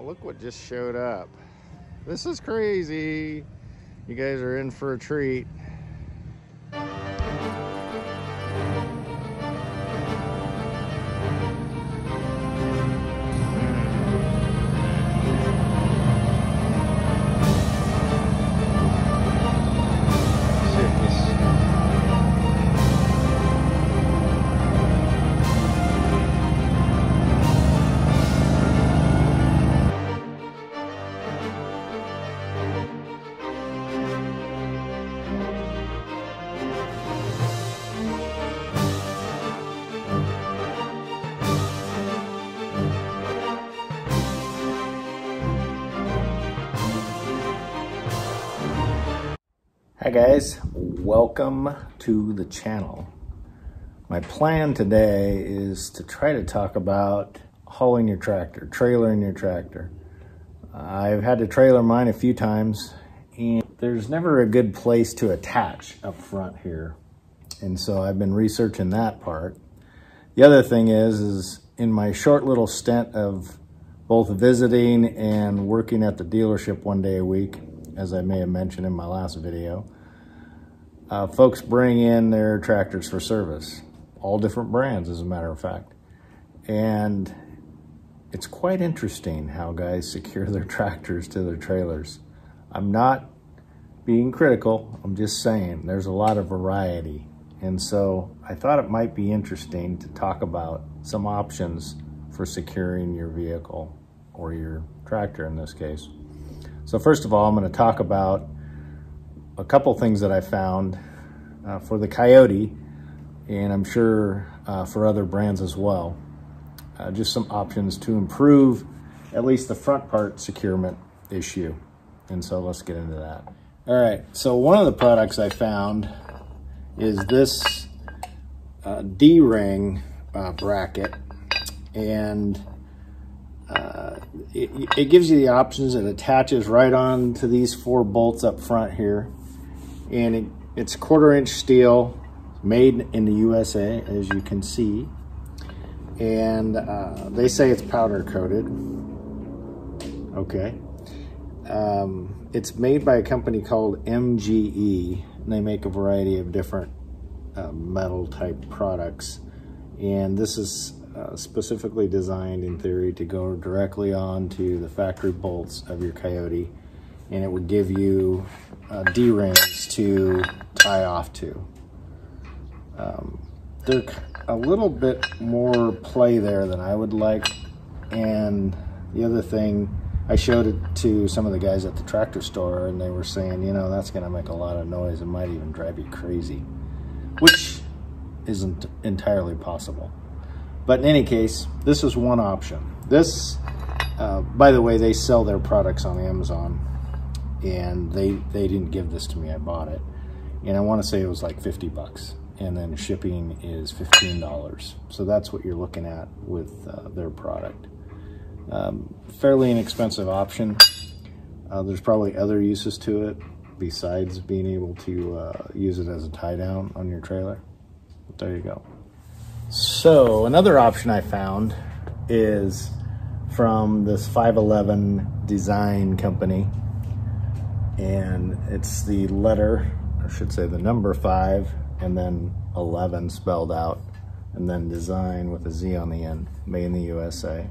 Look what just showed up. This is crazy. You guys are in for a treat. Hi guys, welcome to the channel. My plan today is to try to talk about hauling your tractor, trailering your tractor. I've had to trailer mine a few times and there's never a good place to attach up front here. And so I've been researching that part. The other thing is in my short little stint of both visiting and working at the dealership one day a week, as I may have mentioned in my last video, folks bring in their tractors for service, all different brands as a matter of fact. And it's quite interesting how guys secure their tractors to their trailers. I'm not being critical, I'm just saying there's a lot of variety. And so I thought it might be interesting to talk about some options for securing your vehicle or your tractor in this case. So first of all, I'm going to talk about a couple things that I found for the Coyote, and I'm sure for other brands as well. Just some options to improve at least the front part securement issue. And so let's get into that. All right, so one of the products I found is this D-ring bracket, and it gives you the options. It attaches right on to these 4 bolts up front here, and it's 1/4-inch steel, made in the USA, as you can see, and they say it's powder coated. Okay. It's made by a company called MGE, and they make a variety of different metal type products, and this is specifically designed in theory to go directly onto the factory bolts of your Coyote, and it would give you D-rings to tie off to. They're a little bit more play there than I would like, and the other thing, I showed it to some of the guys at the tractor store and they were saying, you know, that's gonna make a lot of noise and might even drive you crazy, which isn't entirely possible. But in any case, this is one option. This, by the way, they sell their products on Amazon, and they didn't give this to me, I bought it. And I wanna say it was like 50 bucks, and then shipping is $15. So that's what you're looking at with their product. Fairly inexpensive option. There's probably other uses to it besides being able to use it as a tie down on your trailer. But there you go. So another option I found is from this 511 design company, and it's the letter, I should say the number 5 and then 11 spelled out, and then design with a Z on the end, made in the USA.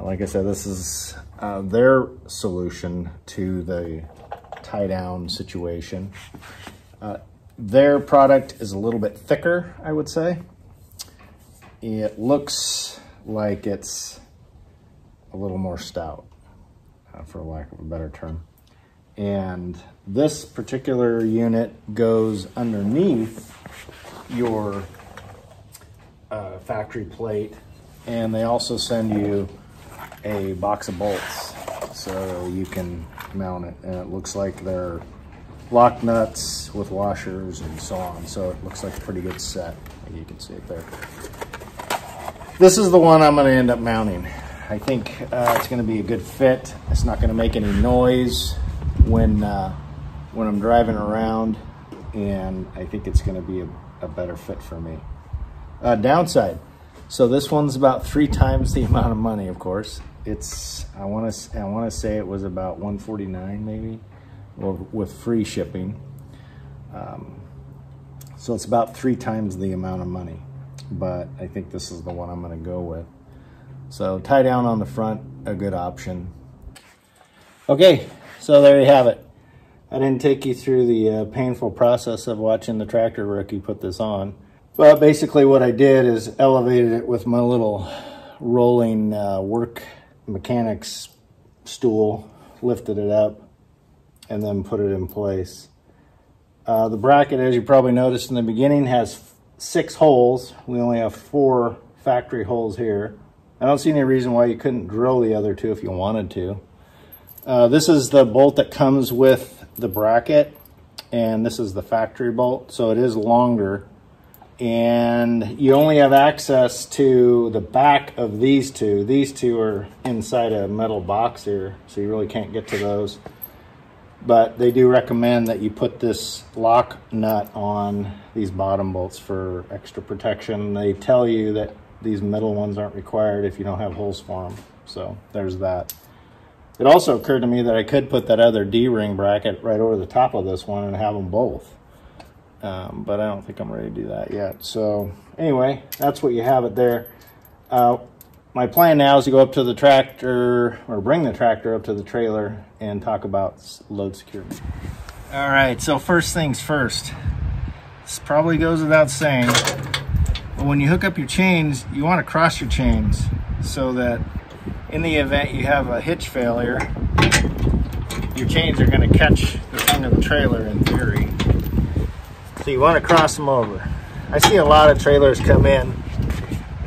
Like I said, this is their solution to the tie down situation. Their product is a little bit thicker, I would say. It looks like it's a little more stout, for lack of a better term. And this particular unit goes underneath your factory plate, and they also send you a box of bolts so you can mount it, and it looks like they're lock nuts with washers and so on, so it looks like a pretty good set. You can see it there. This is the one I'm going to end up mounting. I think it's going to be a good fit. It's not going to make any noise when I'm driving around, and I think it's going to be a better fit for me. Downside, So this one's about 3 times the amount of money, of course. It's, I want to say it was about $149 maybe, or with free shipping. So it's about 3 times the amount of money, but I think this is the one I'm going to go with. So tie down on the front, a good option. Okay, so there you have it. I didn't take you through the painful process of watching the Tractor Rookie put this on. But basically what I did is elevated it with my little rolling work mechanics stool, lifted it up, and then put it in place. The bracket, as you probably noticed in the beginning, has 6 holes. We only have 4 factory holes here. I don't see any reason why you couldn't drill the other 2 if you wanted to. This is the bolt that comes with the bracket, and this is the factory bolt, so it is longer. And you only have access to the back of these 2. These 2 are inside a metal box here, so you really can't get to those. But they do recommend that you put this lock nut on these bottom bolts for extra protection. They tell you that these metal ones aren't required if you don't have holes for them. So there's that. It also occurred to me that I could put that other D-ring bracket right over the top of this one and have them both. But I don't think I'm ready to do that yet. So anyway, that's what you have it there. My plan now is to go up to the tractor, or bring the tractor up to the trailer and talk about load security. All right, so first things first. This probably goes without saying, but when you hook up your chains, you want to cross your chains so that in the event you have a hitch failure, your chains are going to catch the tongue of the trailer in theory. So you want to cross them over. I see a lot of trailers come in,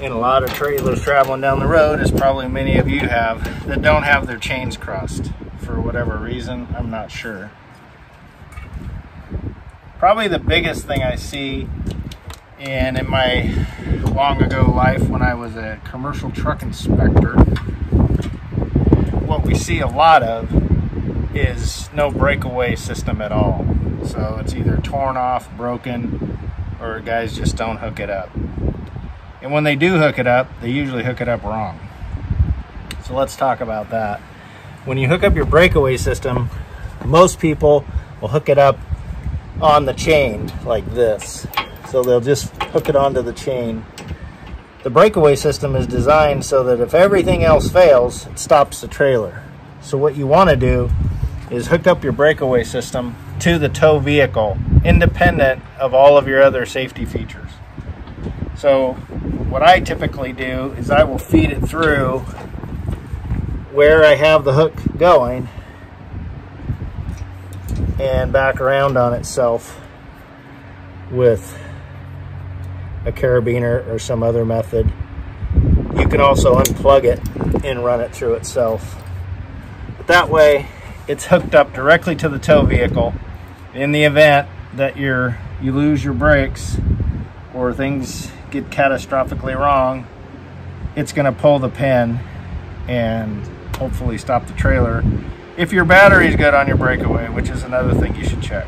and a lot of trailers traveling down the road, as probably many of you have, that don't have their chains crossed for whatever reason. I'm not sure. Probably the biggest thing I see, and in my long ago life when I was a commercial truck inspector, what we see a lot of is no breakaway system at all. So it's either torn off, broken, or guys just don't hook it up. And when they do hook it up, they usually hook it up wrong. So let's talk about that. When you hook up your breakaway system, most people will hook it up on the chain like this. So they'll just hook it onto the chain. The breakaway system is designed so that if everything else fails, it stops the trailer. So what you want to do is hook up your breakaway system to the tow vehicle, independent of all of your other safety features. So what I typically do is I will feed it through where I have the hook going and back around on itself with a carabiner or some other method. You can also unplug it and run it through itself. But that way it's hooked up directly to the tow vehicle. In the event that you lose your brakes or things get catastrophically wrong, it's going to pull the pin and hopefully stop the trailer. If your battery's good on your breakaway, which is another thing you should check.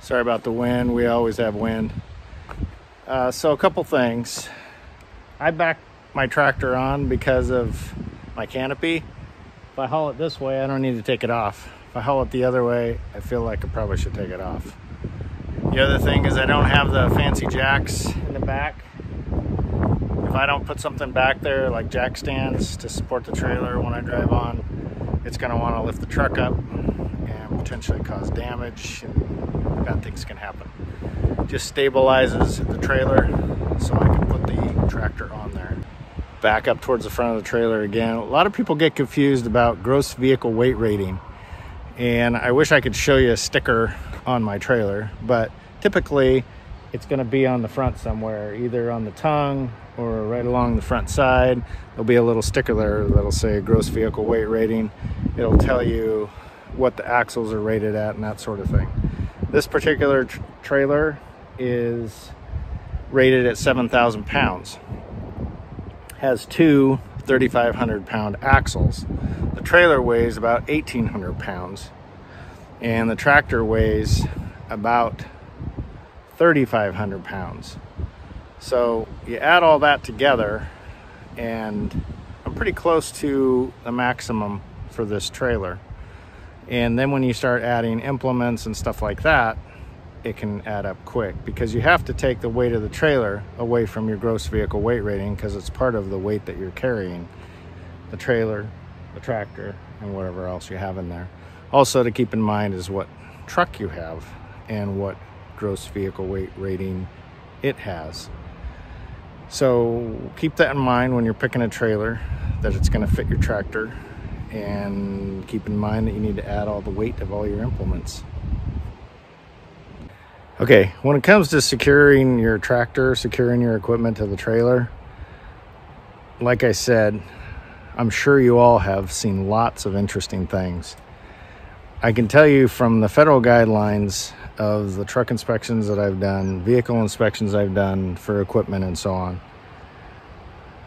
Sorry about the wind. We always have wind. So a couple things. I back my tractor on because of my canopy. If I haul it this way, I don't need to take it off. If I haul it the other way, I feel like I probably should take it off. The other thing is I don't have the fancy jacks in the back. If I don't put something back there like jack stands to support the trailer when I drive on, it's going to want to lift the truck up and potentially cause damage, and bad things can happen. Just stabilizes the trailer so I can put the tractor on there. Back up towards the front of the trailer again. A lot of people get confused about gross vehicle weight rating, and I wish I could show you a sticker on my trailer, but typically it's going to be on the front somewhere, either on the tongue or right along the front side. There'll be a little sticker there that'll say gross vehicle weight rating. It'll tell you what the axles are rated at and that sort of thing. This particular trailer is rated at 7,000 pounds. Has two 3,500 pound axles. The trailer weighs about 1,800 pounds and the tractor weighs about 3,500 pounds. So you add all that together and I'm pretty close to the maximum for this trailer. And then when you start adding implements and stuff like that, it can add up quick, because you have to take the weight of the trailer away from your gross vehicle weight rating, because it's part of the weight that you're carrying, the trailer, the tractor, and whatever else you have in there. Also to keep in mind is what truck you have and what gross vehicle weight rating it has. So keep that in mind when you're picking a trailer, that it's going to fit your tractor, and keep in mind that you need to add all the weight of all your implements. Okay, when it comes to securing your tractor, securing your equipment to the trailer, like I said, I'm sure you all have seen lots of interesting things. I can tell you from the federal guidelines of the truck inspections that I've done, vehicle inspections I've done for equipment and so on,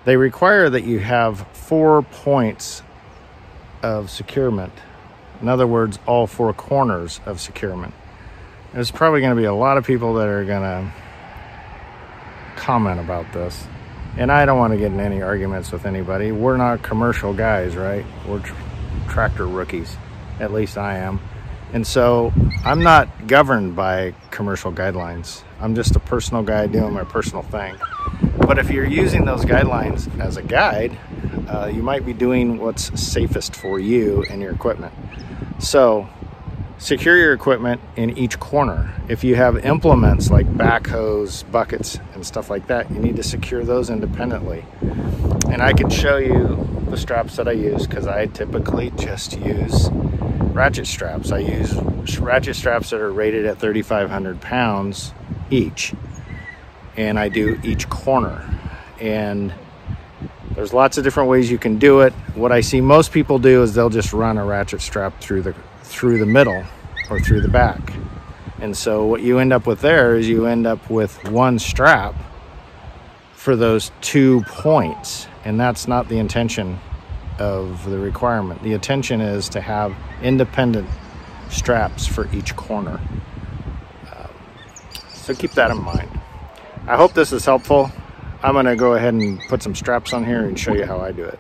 they require that you have 4 points of securement. In other words, all 4 corners of securement. There's probably going to be a lot of people that are going to comment about this. And I don't want to get in any arguments with anybody. We're not commercial guys, right? We're tractor rookies. At least I am. And so I'm not governed by commercial guidelines. I'm just a personal guy doing my personal thing. But if you're using those guidelines as a guide, you might be doing what's safest for you and your equipment. So secure your equipment in each corner. If you have implements like backhoes, buckets, and stuff like that, you need to secure those independently. And I can show you the straps that I use, because I typically just use ratchet straps. I use ratchet straps that are rated at 3,500 pounds each. And I do each corner. And there's lots of different ways you can do it. What I see most people do is they'll just run a ratchet strap through the middle or through the back. And so what you end up with there is you end up with one strap for those 2 points. And that's not the intention of the requirement. The intention is to have independent straps for each corner. So keep that in mind. I hope this is helpful. I'm going to go ahead and put some straps on here and show you how I do it.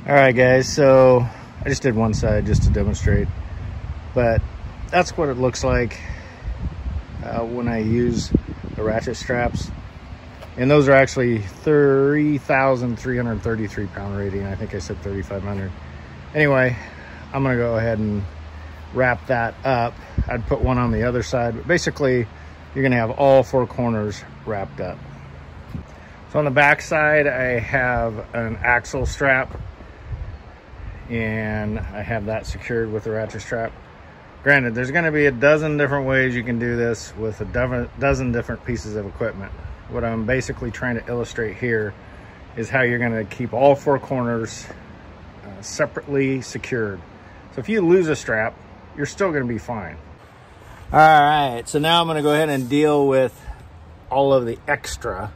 All right, guys, so I just did one side just to demonstrate, but that's what it looks like when I use the ratchet straps. And those are actually 3,333 pound rating. I think I said 3,500. Anyway, I'm gonna go ahead and wrap that up. I'd put one on the other side, but basically you're gonna have all 4 corners wrapped up. So on the back side, I have an axle strap, and I have that secured with the ratchet strap. Granted, there's going to be a dozen different ways you can do this with a dozen different pieces of equipment. What I'm basically trying to illustrate here is how you're going to keep all 4 corners separately secured. So if you lose a strap, you're still going to be fine. All right, so now I'm going to go ahead and deal with all of the extra.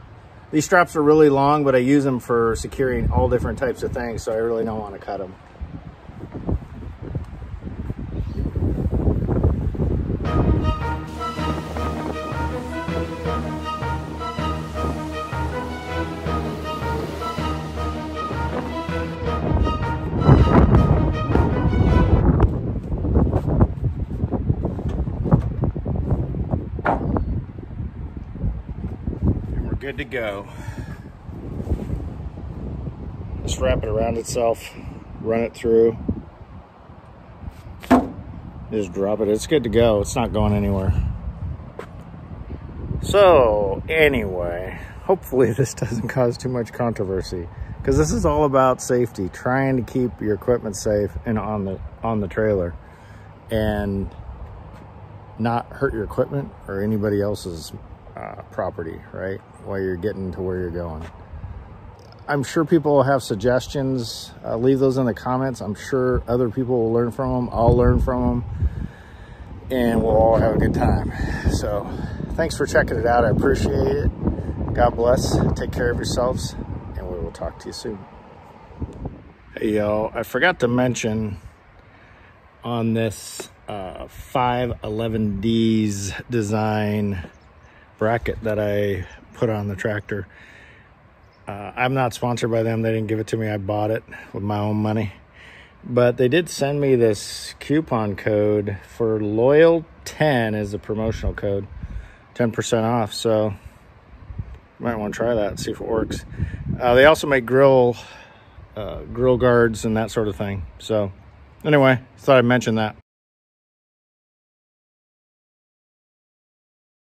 These straps are really long, but I use them for securing all different types of things, so I really don't want to cut them. Good to go. Just wrap it around itself, run it through, just drop it. It's good to go. It's not going anywhere. So anyway, hopefully this doesn't cause too much controversy, because this is all about safety, trying to keep your equipment safe and on the trailer. And not hurt your equipment or anybody else's property, right? While you're getting to where you're going. I'm sure people will have suggestions. Leave those in the comments. I'm sure other people will learn from them. I'll learn from them. And we'll all have a good time. So thanks for checking it out. I appreciate it. God bless. Take care of yourselves. And we will talk to you soon. Hey, y'all. I forgot to mention on this 511D's design bracket that I put on the tractor. I'm not sponsored by them. They didn't give it to me. I bought it with my own money. But they did send me this coupon code for Loyal10 as a promotional code. 10% off. So you might want to try that and see if it works. They also make grill guards and that sort of thing. So anyway, thought I'd mention that.